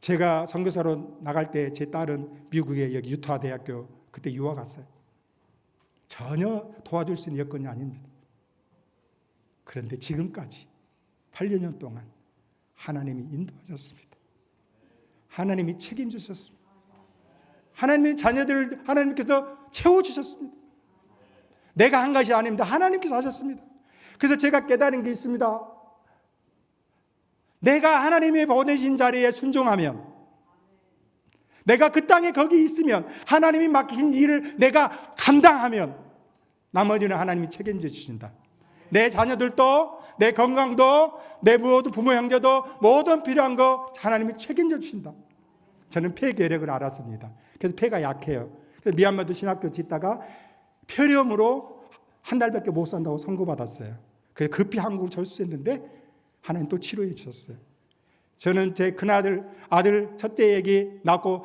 A: 제가 선교사로 나갈 때 제 딸은 미국의 여기 유타 대학교 그때 유학 갔어요. 전혀 도와줄 수 있는 여건이 아닙니다. 그런데 지금까지 8년 동안 하나님이 인도하셨습니다. 하나님이 책임주셨습니다. 하나님의 자녀들을 하나님께서 채워주셨습니다. 내가 한 것이 아닙니다. 하나님께서 하셨습니다. 그래서 제가 깨달은 게 있습니다. 내가 하나님이 보내신 자리에 순종하면, 내가 그 땅에 거기 있으면, 하나님이 맡기신 일을 내가 감당하면 나머지는 하나님이 책임져 주신다. 내 자녀들도, 내 건강도, 내 모든 부모 형제도 모든 필요한 거 하나님이 책임져 주신다. 저는 폐 괴력을 알았습니다. 그래서 폐가 약해요. 그래서 미얀마도 신학교 짓다가 폐렴으로 한 달밖에 못 산다고 선고받았어요. 그래서 급히 한국으로 절수했는데 하나님 또 치료해 주셨어요. 저는 제 큰아들, 아들 첫째 얘기 낳고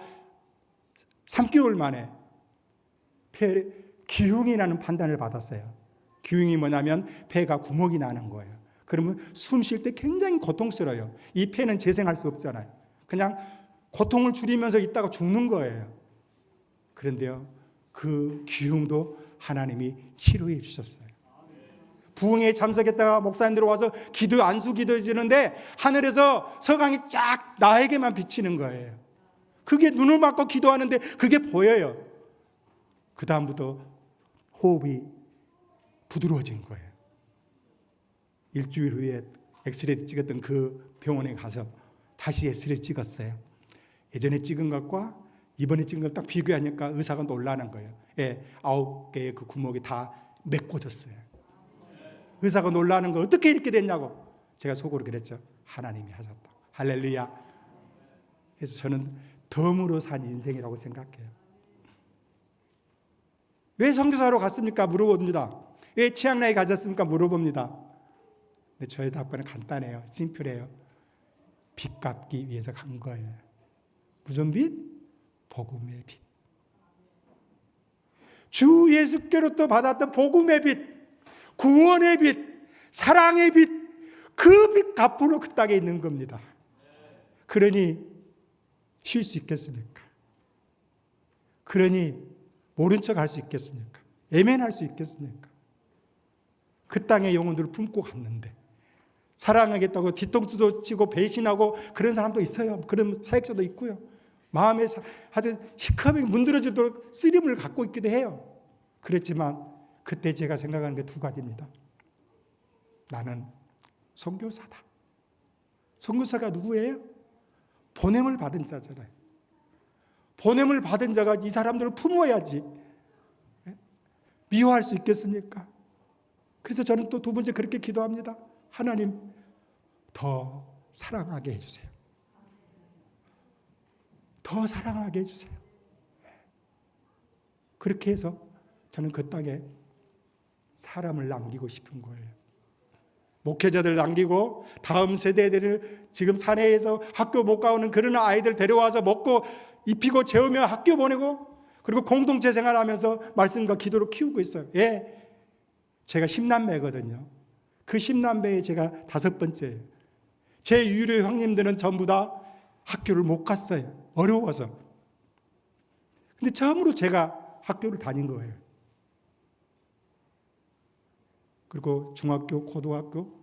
A: 3개월 만에 기흉이라는 판단을 받았어요. 기흉이 뭐냐면 폐가 구멍이 나는 거예요. 그러면 숨 쉴 때 굉장히 고통스러워요. 이 폐는 재생할 수 없잖아요. 그냥 고통을 줄이면서 있다가 죽는 거예요. 그런데요, 그 기흉도 하나님이 치료해 주셨어요. 부흥에 참석했다가 목사님들 와서 안수 기도해 주는데 하늘에서 서강이 쫙 나에게만 비치는 거예요. 그게 눈을 막고 기도하는데 그게 보여요. 그 다음부터 호흡이 부드러워진 거예요. 일주일 후에 엑스레이 찍었던 그 병원에 가서 다시 엑스레이 찍었어요. 예전에 찍은 것과 이번에 찍은 걸 딱 비교하니까 의사가 놀라는 거예요. 9개의 그 구멍이 다 메꿔졌어요. 의사가 놀라는 거, 어떻게 이렇게 됐냐고. 제가 속으로 그랬죠. 하나님이 하셨다. 할렐루야. 그래서 저는 덤으로 산 인생이라고 생각해요. 왜 선교사로 갔습니까? 물어봅니다. 왜 치앙라이 가셨습니까? 물어봅니다. 근데 저의 답변은 간단해요. 심플해요. 빚 갚기 위해서 간 거예요. 무슨 빚? 복음의 빚. 주 예수께로부터 받았던 복음의 빚, 구원의 빚, 사랑의 빚, 그 빚 갚으러 그 땅에 있는 겁니다. 그러니 쉴 수 있겠습니까? 그러니 모른 척 할 수 있겠습니까? 애면할 수 있겠습니까? 그 땅의 영혼들을 품고 갔는데 사랑하겠다고 뒤통수도 치고 배신하고 그런 사람도 있어요. 그런 사역자도 있고요. 마음에 아주 시커멓게 문드러지도록 쓰림을 갖고 있기도 해요. 그렇지만 그때 제가 생각하는 게 두 가지입니다. 나는 선교사다. 선교사가 누구예요? 보냄을 받은 자잖아요. 보냄을 받은 자가 이 사람들을 품어야지 미워할 수 있겠습니까? 그래서 저는 또 두 번째 그렇게 기도합니다. 하나님, 더 사랑하게 해주세요. 더 사랑하게 해주세요. 그렇게 해서 저는 그 땅에 사람을 남기고 싶은 거예요. 목회자들 남기고 다음 세대들을 지금 사내에서 학교 못 가오는 그런 아이들 데려와서 먹고 입히고 재우며 학교 보내고 그리고 공동체 생활하면서 말씀과 기도로 키우고 있어요. 예, 제가 10남매거든요. 그 10남매에 제가 5번째예요. 제 유료 형님들은 전부 다 학교를 못 갔어요. 어려워서. 근데 처음으로 제가 학교를 다닌 거예요. 그리고 중학교, 고등학교,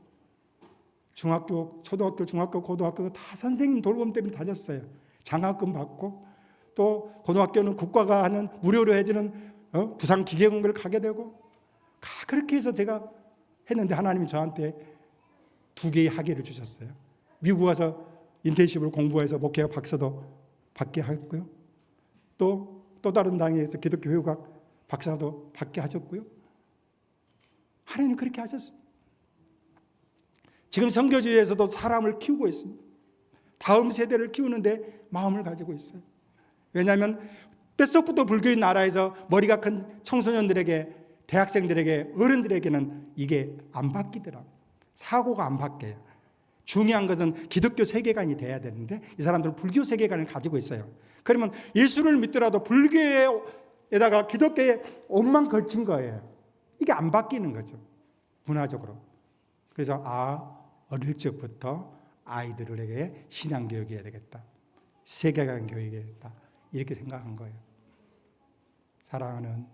A: 초등학교, 중학교, 고등학교도 다 선생님 돌봄 때문에 다녔어요. 장학금 받고 또 고등학교는 국가가 하는 무료로 해주는 부산기계공부를 가게 되고 그렇게 해서 제가 했는데 하나님이 저한테 2개의 학위를 주셨어요. 미국 와서 인턴십으로 공부해서 목회와 박사도 받게 했고요. 또 다른 당에서 기독교 교육학 박사도 받게 하셨고요. 하나님 그렇게 하셨습니다. 지금 선교지에서도 사람을 키우고 있습니다. 다음 세대를 키우는데 마음을 가지고 있어요. 왜냐하면 뼛속부터 불교인 나라에서 머리가 큰 청소년들에게, 대학생들에게, 어른들에게는 이게 안 바뀌더라고요. 사고가 안 바뀌어요. 중요한 것은 기독교 세계관이 돼야 되는데 이 사람들은 불교 세계관을 가지고 있어요. 그러면 예수를 믿더라도 불교에다가 기독교에 옷만 걸친 거예요. 이게 안 바뀌는 거죠. 문화적으로. 그래서 어릴 적부터 아이들에게 신앙교육이 해야 되겠다. 세계관 교육이 해야 되겠다. 이렇게 생각한 거예요. 사랑하는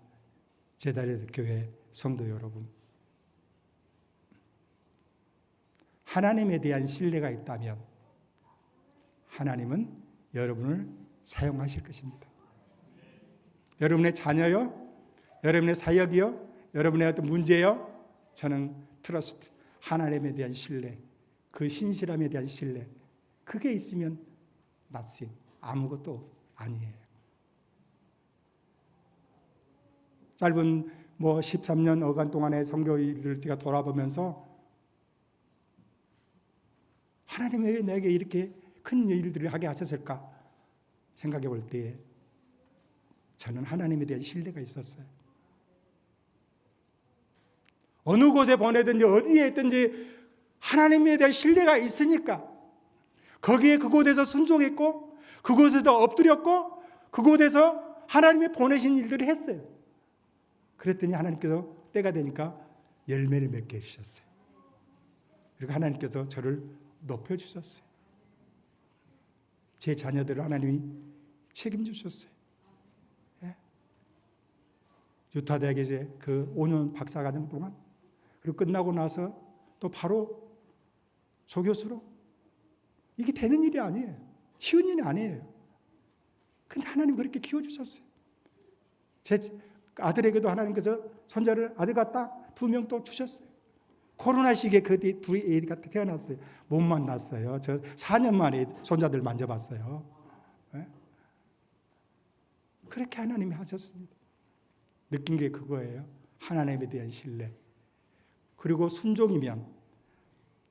A: 제자리에서 교회 성도 여러분, 하나님에 대한 신뢰가 있다면 하나님은 여러분을 사용하실 것입니다. 여러분의 자녀요, 여러분의 사역이요, 여러분의 어떤 문제요, 저는 트러스트, 하나님에 대한 신뢰, 그 신실함에 대한 신뢰, 그게 있으면 nothing, 아무것도 아니에요. 짧은 13년 어간 동안의 선교 일을 제가 돌아보면서 하나님이 왜 내게 이렇게 큰 일들을 하게 하셨을까 생각해 볼 때에 저는 하나님에 대한 신뢰가 있었어요. 어느 곳에 보내든지 어디에 있든지 하나님에 대한 신뢰가 있으니까 거기에 그곳에서 순종했고 그곳에서 엎드렸고 그곳에서 하나님이 보내신 일들을 했어요. 그랬더니 하나님께서 때가 되니까 열매를 맺게 해주셨어요. 그리고 하나님께서 저를 높여주셨어요. 제 자녀들을 하나님이 책임주셨어요. 예? 유타 대학에 이제 그 5년 박사과정 동안 그리고 끝나고 나서 또 바로 조교수로 이게 되는 일이 아니에요. 쉬운 일이 아니에요. 근데 하나님 그렇게 키워주셨어요. 제 아들에게도 하나님께서 손자를 아들과 딱 2명 또 주셨어요. 코로나 시기에 그 둘이 애가 태어났어요. 못 만났어요. 저 4년 만에 손자들 만져봤어요. 네? 그렇게 하나님이 하셨습니다. 느낀 게 그거예요. 하나님에 대한 신뢰. 그리고 순종이면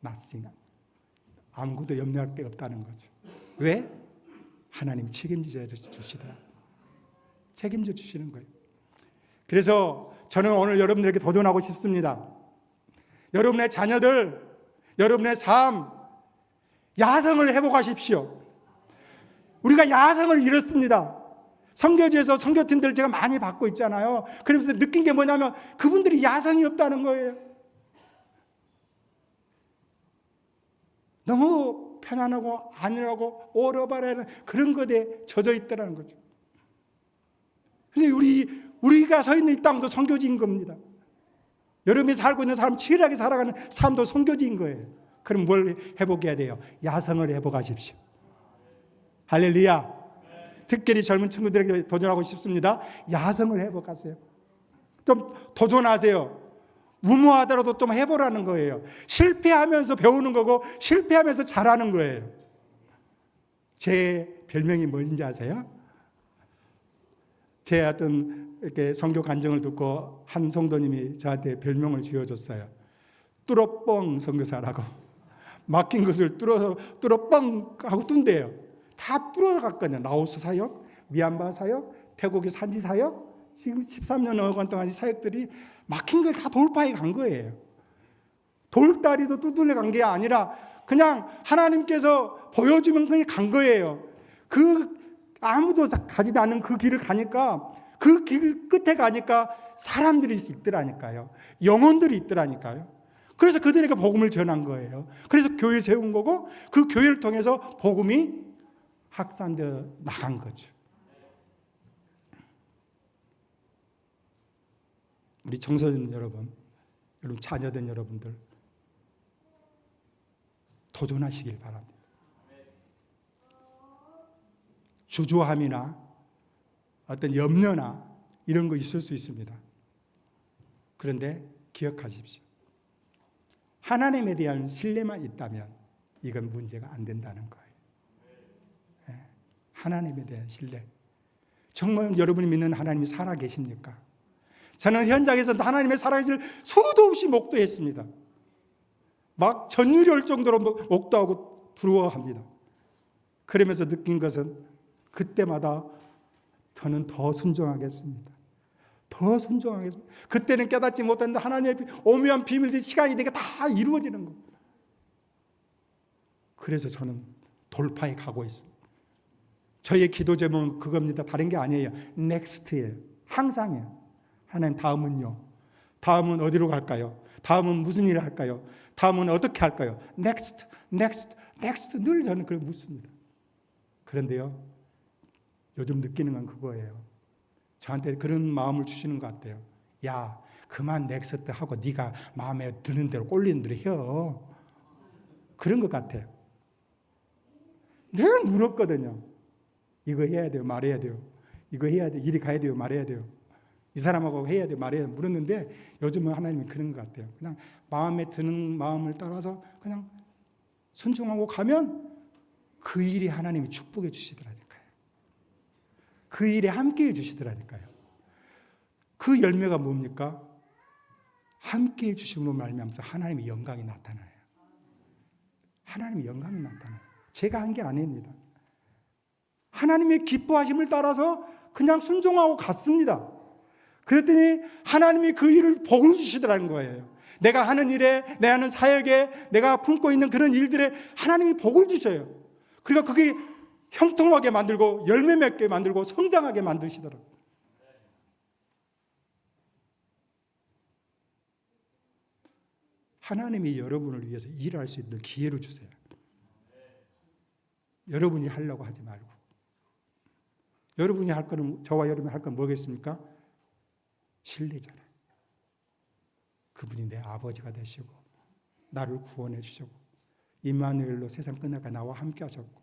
A: nothing. 아무것도 염려할 게 없다는 거죠. 왜? 하나님이 책임져 주시더라. 책임져 주시는 거예요. 그래서 저는 오늘 여러분들에게 도전하고 싶습니다. 여러분의 자녀들, 여러분의 삶, 야성을 회복하십시오. 우리가 야성을 잃었습니다. 선교지에서 선교팀들 제가 많이 받고 있잖아요. 그러면서 느낀 게 뭐냐면 그분들이 야성이 없다는 거예요. 너무 편안하고 안일하고 오러바라는 그런 것에 젖어 있다는 거죠. 근데 우리가 서 있는 이 땅도 선교지인 겁니다. 여러분이 살고 있는 삶, 치열하게 살아가는 삶도 선교지인 거예요. 그럼 뭘 회복해야 돼요? 야성을 회복하십시오. 할렐루야. 특별히 젊은 친구들에게 도전하고 싶습니다. 야성을 회복하세요. 좀 도전하세요. 무모하더라도 좀 해보라는 거예요. 실패하면서 배우는 거고 실패하면서 잘하는 거예요. 제 별명이 뭔지 아세요? 제 어떤 이렇게 선교 간증을 듣고 한 성도님이 저한테 별명을 지어줬어요. 뚫어뻥 선교사라고. 막힌 것을 뚫어뻥 하고 둔대요. 다 뚫어갔거든요. 라오스 사역, 미얀마 사역, 태국의 산지 사역, 지금 13년 동안 이 사역들이 막힌 걸 다 돌파해 간 거예요. 돌다리도 두들려 간 게 아니라 그냥 하나님께서 보여주면 그냥 간 거예요. 아무도 가지도 않은 그 길을 가니까 그 길 끝에 가니까 사람들이 있더라니까요. 영혼들이 있더라니까요. 그래서 그들에게 복음을 전한 거예요. 그래서 교회 세운 거고 그 교회를 통해서 복음이 확산되어 나간 거죠. 우리 청소년 여러분, 자녀된 여러분들 도전하시길 바랍니다. 주저함이나 어떤 염려나 이런 거 있을 수 있습니다. 그런데 기억하십시오. 하나님에 대한 신뢰만 있다면 이건 문제가 안 된다는 거예요. 하나님에 대한 신뢰. 정말 여러분이 믿는 하나님이 살아계십니까? 저는 현장에서 하나님의 살아계실 수도 없이 목도했습니다. 막 전율이 올 정도로 목도하고 부러워합니다. 그러면서 느낀 것은 그때마다 저는 더 순종하겠습니다. 더 순종하겠습니다. 그때는 깨닫지 못했는데 하나님의 오묘한 비밀들이 시간이 되게 다 이루어지는 거예요. 그래서 저는 돌파해 가고 있습니다. 저의 기도 제목은 그겁니다. 다른 게 아니에요. 넥스트예요. 항상이에요. 하나님 다음은요? 다음은 어디로 갈까요? 다음은 무슨 일을 할까요? 다음은 어떻게 할까요? 넥스트, 넥스트, 넥스트 늘 저는 그걸 묻습니다. 그런데요, 요즘 느끼는 건 그거예요. 저한테 그런 마음을 주시는 것 같아요. 야, 그만 넥스트 하고 네가 마음에 드는 대로 꼴리는 대로 해. 그런 것 같아요. 늘 물었거든요. 이거 해야 돼요, 말해야 돼요. 이거 해야 돼, 이리 가야 돼요, 말해야 돼요. 이 사람하고 해야 돼요, 말해야 돼요. 물었는데 요즘은 하나님이 그런 것 같아요. 그냥 마음에 드는 마음을 따라서 그냥 순종하고 가면 그 일이 하나님이 축복해 주시더라니까요. 그 일에 함께해 주시더라니까요. 그 열매가 뭡니까? 함께해 주심으로 말미암아서 하나님의 영광이 나타나요. 하나님의 영광이 나타나요. 제가 한 게 아닙니다. 하나님의 기뻐하심을 따라서 그냥 순종하고 갔습니다. 그랬더니 하나님이 그 일을 복을 주시더라는 거예요. 내가 하는 일에, 내가 하는 사역에, 내가 품고 있는 그런 일들에 하나님이 복을 주셔요. 그러니까 그게 형통하게 만들고 열매 맺게 만들고 성장하게 만드시더라고요. 하나님이 여러분을 위해서 일할 수 있는 기회를 주세요. 여러분이 하려고 하지 말고. 여러분이 할 거는, 저와 여러분이 할 건 뭐겠습니까? 신뢰잖아요. 그분이 내 아버지가 되시고 나를 구원해 주시고 임마누엘로 세상 끝날까 나와 함께 하셨고,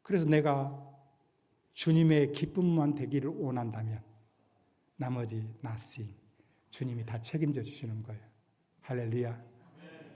A: 그래서 내가 주님의 기쁨만 되기를 원한다면 나머지 nothing 주님이 다 책임져 주시는 거예요. 할렐루야.